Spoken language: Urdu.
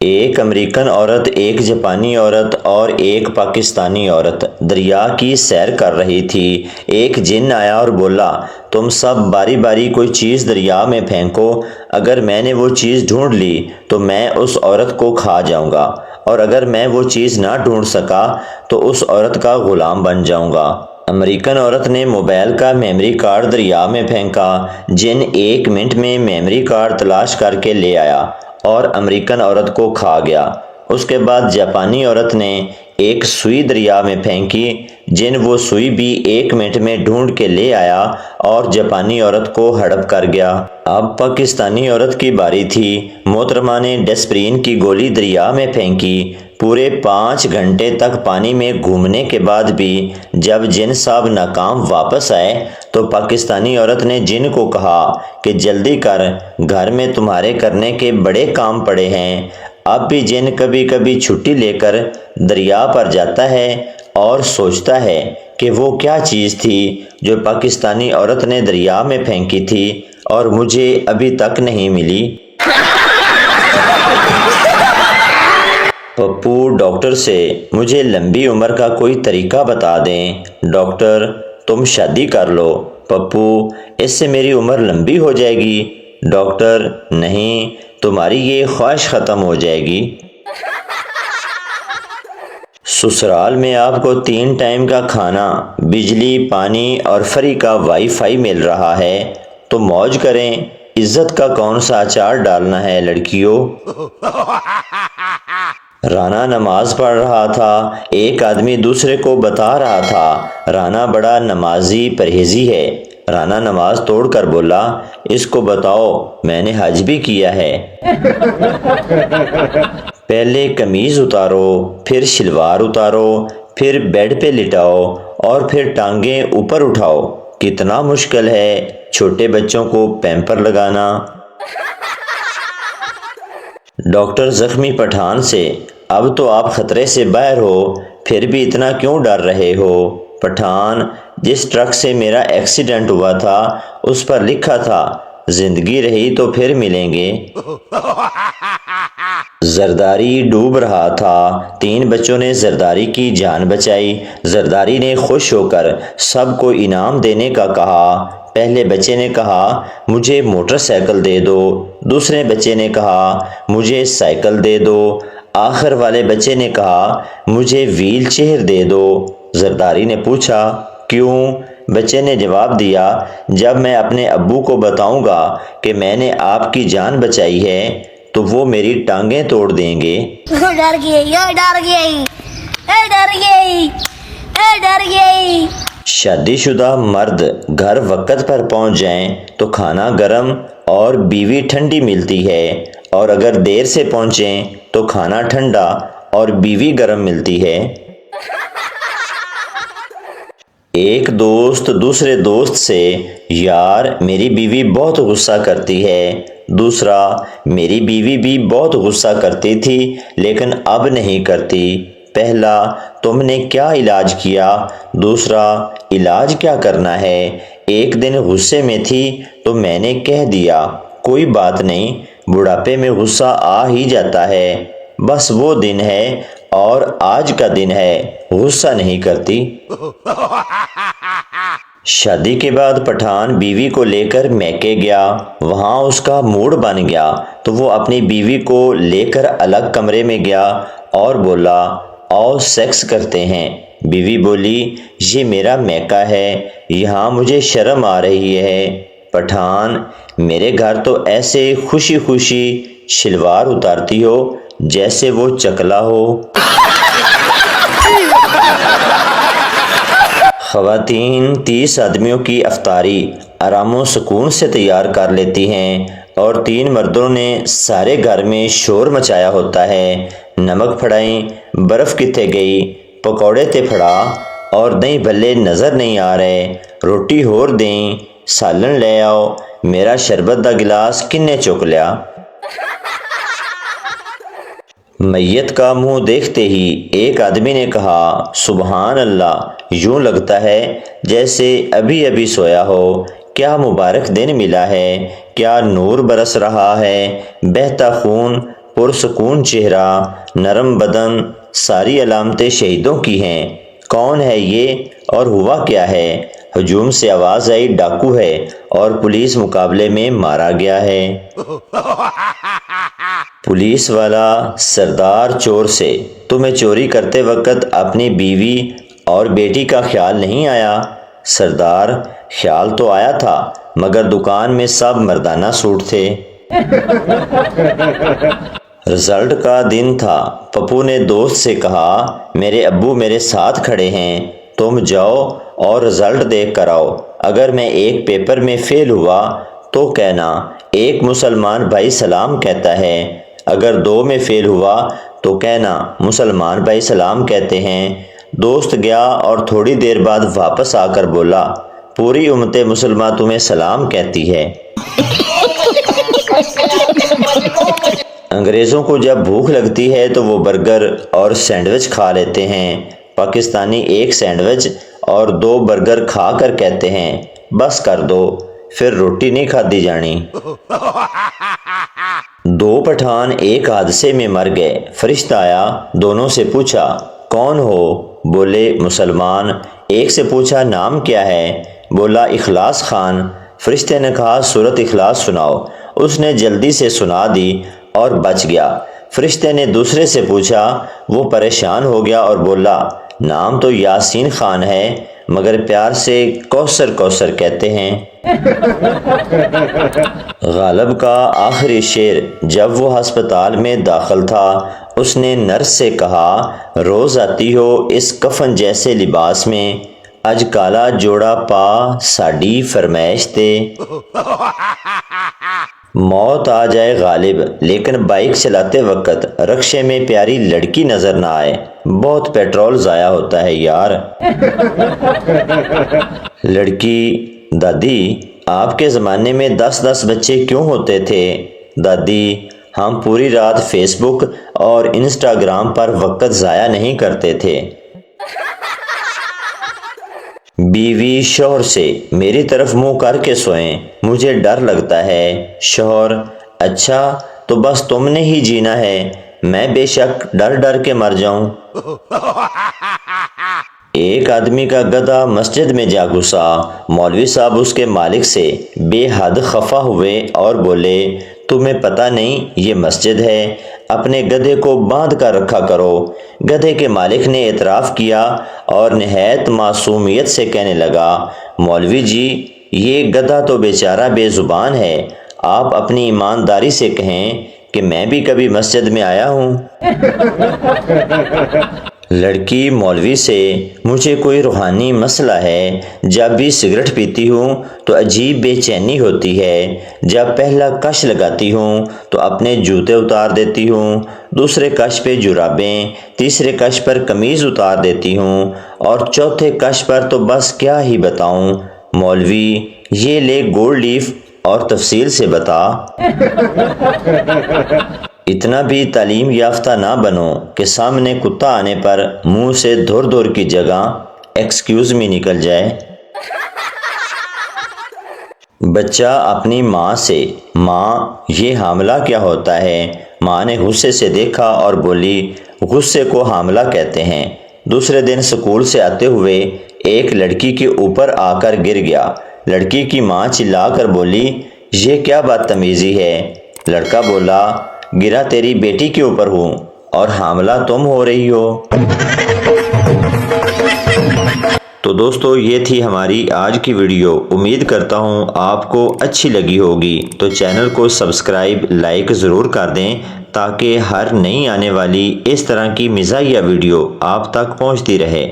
ایک امریکن عورت، ایک جاپانی عورت اور ایک پاکستانی عورت دریا کی سیر کر رہی تھی۔ ایک جن آیا اور بولا، تم سب باری باری کوئی چیز دریا میں پھینکو، اگر میں نے وہ چیز ڈھونڈ لی تو میں اس عورت کو کھا جاؤں گا، اور اگر میں وہ چیز نہ ڈھونڈ سکا تو اس عورت کا غلام بن جاؤں گا۔ امریکن عورت نے موبائل کا میموری کارڈ دریا میں پھینکا۔ جن 1 منٹ میں میموری کارڈ تلاش کر کے لے آیا اور امریکن عورت کو کھا گیا۔ اس کے بعد جاپانی عورت نے ایک سوئی دریا میں پھینکی۔ جن وہ سوئی بھی 1 منٹ میں ڈھونڈ کے لے آیا اور جاپانی عورت کو ہڑپ کر گیا۔ اب پاکستانی عورت کی باری تھی۔ محترمہ نے ڈسپرین کی گولی دریا میں پھینکی۔ پورے 5 گھنٹے تک پانی میں گھومنے کے بعد بھی جب جن صاحب ناکام واپس آئے تو پاکستانی عورت نے جن کو کہا کہ جلدی کر، گھر میں تمہارے کرنے کے بڑے کام پڑے ہیں۔ اب بھی جن کبھی کبھی چھٹی لے کر دریا پر جاتا ہے اور سوچتا ہے کہ وہ کیا چیز تھی جو پاکستانی عورت نے دریا میں پھینکی تھی اور مجھے ابھی تک نہیں ملی۔ پپو ڈاکٹر سے، مجھے لمبی عمر کا کوئی طریقہ بتا دیں۔ ڈاکٹر، تم شادی کر لو۔ پپو، اس سے میری عمر لمبی ہو جائے گی۔ ڈاکٹر، نہیں، تمہاری یہ خواہش ختم ہو جائے گی۔ سسرال میں آپ کو 3 ٹائم کا کھانا، بجلی، پانی اور فری کا وائی فائی مل رہا ہے تو موج کریں۔ عزت کا کون سا اچار ڈالنا ہے لڑکیوں؟ رانا نماز پڑھ رہا تھا۔ ایک آدمی دوسرے کو بتا رہا تھا، رانا بڑا نمازی پرہیزی ہے۔ رانا نماز توڑ کر بولا، اس کو بتاؤ میں نے حج بھی کیا ہے۔ پہلے قمیض اتارو، پھر شلوار اتارو، پھر بیڈ پہ لٹاؤ اور پھر ٹانگیں اوپر اٹھاؤ۔ کتنا مشکل ہے چھوٹے بچوں کو پیمپر لگانا۔ ڈاکٹر زخمی پٹھان سے، اب تو آپ خطرے سے باہر ہو، پھر بھی اتنا کیوں ڈر رہے ہو؟ پٹھان، جس ٹرک سے میرا ایکسیڈنٹ ہوا تھا اس پر لکھا تھا، زندگی رہی تو پھر ملیں گے۔ زرداری ڈوب رہا تھا۔ 3 بچوں نے زرداری کی جان بچائی۔ زرداری نے خوش ہو کر سب کو انعام دینے کا کہا۔ پہلے بچے نے کہا، مجھے موٹر سائیکل دے دو۔ دوسرے بچے نے کہا، مجھے سائیکل دے دو۔ آخر والے بچے نے کہا، مجھے ویل چیئر دے دو۔ زرداری نے پوچھا، کیوں؟ بچے نے جواب دیا، جب میں اپنے ابو کو بتاؤں گا کہ میں نے آپ کی جان بچائی ہے تو وہ میری ٹانگیں توڑ دیں گے۔ شادی شدہ مرد گھر وقت پر پہنچ جائیں تو کھانا گرم اور بیوی ٹھنڈی ملتی ہے، اور اگر دیر سے پہنچیں تو کھانا ٹھنڈا اور بیوی گرم ملتی ہے۔ ایک دوست دوسرے دوست سے، یار میری بیوی بہت غصہ کرتی ہے۔ دوسرا، میری بیوی بھی بہت غصہ کرتی تھی لیکن اب نہیں کرتی۔ پہلا، تم نے کیا علاج کیا؟ دوسرا، علاج کیا کرنا ہے؟ ایک دن غصے میں تھی تو میں نے کہہ دیا، کوئی بات نہیں، بڑھاپے میں غصہ آ ہی جاتا ہے، بس وہ دن ہے اور آج کا دن ہے، غصہ نہیں کرتی۔ شادی کے بعد پٹھان بیوی کو لے کر میکے گیا۔ وہاں اس کا موڈ بن گیا تو وہ اپنی بیوی کو لے کر الگ کمرے میں گیا اور بولا، آؤ سیکس کرتے ہیں۔ بیوی بولی، یہ میرا میکہ ہے، یہاں مجھے شرم آ رہی ہے۔ پٹھان، میرے گھر تو ایسے خوشی خوشی شلوار اتارتی ہو جیسے وہ چکلا ہو۔ خواتین 30 آدمیوں کی افطاری آرام و سکون سے تیار کر لیتی ہیں اور 3 مردوں نے سارے گھر میں شور مچایا ہوتا ہے، نمک پھڑائیں، برف کتنے گئی، پکوڑے تے پھڑا اور دہی بھلے نظر نہیں آ رہے، روٹی ہور دیں، سالن لے آؤ، میرا شربت دا گلاس کنے چک لیا۔ میت کا منہ دیکھتے ہی ایک آدمی نے کہا، سبحان اللہ، یوں لگتا ہے جیسے ابھی ابھی سویا ہو، کیا مبارک دن ملا ہے، کیا نور برس رہا ہے، بہتا خون پرسکون چہرہ، نرم بدن، ساری علامتیں شہیدوں کی ہیں۔ کون ہے یہ اور ہوا کیا ہے؟ ہجوم سے آواز آئی ڈاکو ہے اور پولیس مقابلے میں مارا گیا ہے۔ پولیس والا سردار چور سے، تمہیں چوری کرتے وقت اپنی بیوی اور بیٹی کا خیال نہیں آیا؟ سردار، خیال تو آیا تھا مگر دکان میں سب مردانہ سوٹ تھے۔ رزلٹ کا دن تھا۔ پپو نے دوست سے کہا، میرے ابو میرے ساتھ کھڑے ہیں، تم جاؤ اور رزلٹ دیکھ کر آؤ۔ اگر میں ایک پیپر میں فیل ہوا تو کہنا ایک مسلمان بھائی سلام کہتا ہے، اگر 2 میں فیل ہوا تو کہنا مسلمان بھائی سلام کہتے ہیں۔ دوست گیا اور تھوڑی دیر بعد واپس آ کر بولا، پوری امت مسلمہ تمہیں سلام کہتی ہے۔ انگریزوں کو جب بھوک لگتی ہے تو وہ برگر اور سینڈوچ کھا لیتے ہیں۔ پاکستانی ایک سینڈوچ اور 2 برگر کھا کر کہتے ہیں بس کر دو، پھر روٹی نہیں کھادی جانی۔ 2 پٹھان ایک حادثے میں مر گئے۔ فرشتہ آیا، دونوں سے پوچھا کون ہو؟ بولے مسلمان۔ ایک سے پوچھا نام کیا ہے؟ بولا اخلاص خان۔ فرشتے نے کہا سورۃ اخلاص سناؤ۔ اس نے جلدی سے سنا دی اور بچ گیا۔ فرشتے نے دوسرے سے پوچھا، وہ پریشان ہو گیا اور بولا نام تو یاسین خان ہے مگر پیار سے کوثر کوثر کہتے ہیں۔ غالب کا آخری شعر جب وہ ہسپتال میں داخل تھا، اس نے نرس سے کہا روز آتی ہو اس کفن جیسے لباس میں، اج کالا جوڑا پا ساڈی فرمائش تے۔ موت آ جائے غالب لیکن بائک چلاتے وقت رکشے میں پیاری لڑکی نظر نہ آئے، بہت پیٹرول ضائع ہوتا ہے یار۔ لڑکی، دادی آپ کے زمانے میں 10 بچے کیوں ہوتے تھے؟ دادی، ہم پوری رات فیس بک اور انسٹاگرام پر وقت ضائع نہیں کرتے تھے۔ بیوی شوہر سے، میری طرف منہ کر کے سوئیں، مجھے ڈر لگتا ہے۔ شوہر، اچھا تو بس تم نے ہی جینا ہے، میں بے شک ڈر ڈر کے مر جاؤں۔ ایک آدمی کا گدھا مسجد میں جا گھسا، مولوی صاحب اس کے مالک سے بے حد خفا ہوئے اور بولے تمہیں پتہ نہیں یہ مسجد ہے، اپنے گدھے کو باندھ کر رکھا کرو۔ گدھے کے مالک نے اعتراف کیا اور نہایت معصومیت سے کہنے لگا مولوی جی یہ گدھا تو بیچارہ بے زبان ہے، آپ اپنی ایمانداری سے کہیں کہ میں بھی کبھی مسجد میں آیا ہوں۔ لڑکی مولوی سے، مجھے کوئی روحانی مسئلہ ہے، جب بھی سگریٹ پیتی ہوں تو عجیب بے چینی ہوتی ہے، جب پہلا کش لگاتی ہوں تو اپنے جوتے اتار دیتی ہوں، دوسرے کش پہ جرابیں، تیسرے کش پر قمیض اتار دیتی ہوں اور چوتھے کش پر تو بس کیا ہی بتاؤں۔ مولوی، یہ لے گولڈ لیف اور تفصیل سے بتا۔ اتنا بھی تعلیم یافتہ نہ بنو کہ سامنے کتا آنے پر منہ سے دھر دھر کی جگہ ایکسکیوز می نکل جائے۔ بچہ اپنی ماں سے، ماں یہ حاملہ کیا ہوتا ہے؟ ماں نے غصے سے دیکھا اور بولی غصے کو حاملہ کہتے ہیں۔ دوسرے دن سکول سے آتے ہوئے ایک لڑکی کے اوپر آ کر گر گیا۔ لڑکی کی ماں چلا کر بولی یہ کیا بدتمیزی ہے؟ لڑکا بولا گرا تیری بیٹی کے اوپر ہوں اور حاملہ تم ہو رہی ہو۔ تو دوستو یہ تھی ہماری آج کی ویڈیو، امید کرتا ہوں آپ کو اچھی لگی ہوگی، تو چینل کو سبسکرائب لائک ضرور کر دیں تاکہ ہر نئی آنے والی اس طرح کی مزاحیہ ویڈیو آپ تک پہنچتی رہے۔